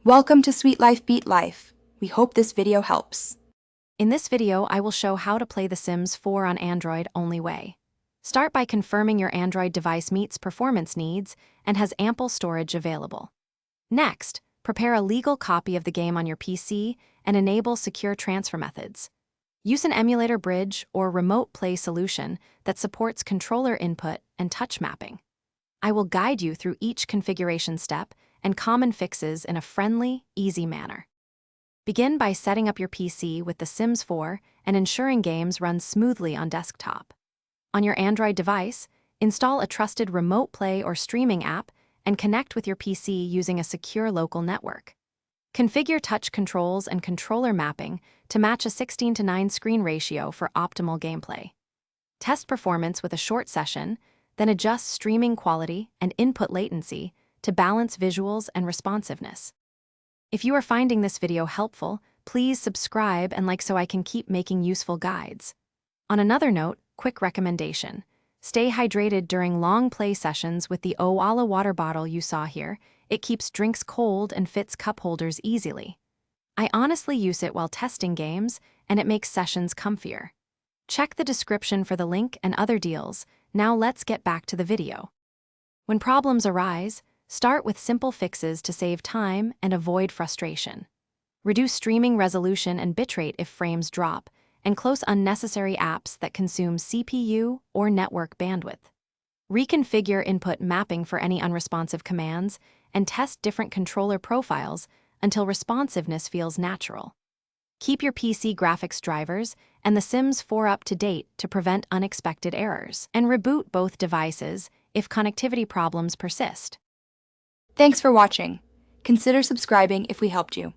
Welcome to Sweet Life Beat Life. We hope this video helps. In this video, I will show how to play The Sims 4 on Android only way. Start by confirming your Android device meets performance needs and has ample storage available. Next, prepare a legal copy of the game on your PC and enable secure transfer methods. Use an emulator bridge or remote play solution that supports controller input and touch mapping. I will guide you through each configuration step and common fixes in a friendly, easy manner. Begin by setting up your PC with The Sims 4 and ensuring games run smoothly on desktop. On your Android device, install a trusted remote play or streaming app and connect with your PC using a secure local network. Configure touch controls and controller mapping to match a 16:9 screen ratio for optimal gameplay. Test performance with a short session, then adjust streaming quality and input latency to balance visuals and responsiveness. If you are finding this video helpful, please subscribe and like so I can keep making useful guides. On another note, quick recommendation. Stay hydrated during long play sessions with the Owala water bottle you saw here. It keeps drinks cold and fits cup holders easily. I honestly use it while testing games, and it makes sessions comfier. Check the description for the link and other deals. Now let's get back to the video. When problems arise, start with simple fixes to save time and avoid frustration. Reduce streaming resolution and bitrate if frames drop, and close unnecessary apps that consume CPU or network bandwidth. Reconfigure input mapping for any unresponsive commands, and test different controller profiles until responsiveness feels natural. Keep your PC graphics drivers and The Sims 4 up to date to prevent unexpected errors, and reboot both devices if connectivity problems persist. Thanks for watching. Consider subscribing if we helped you.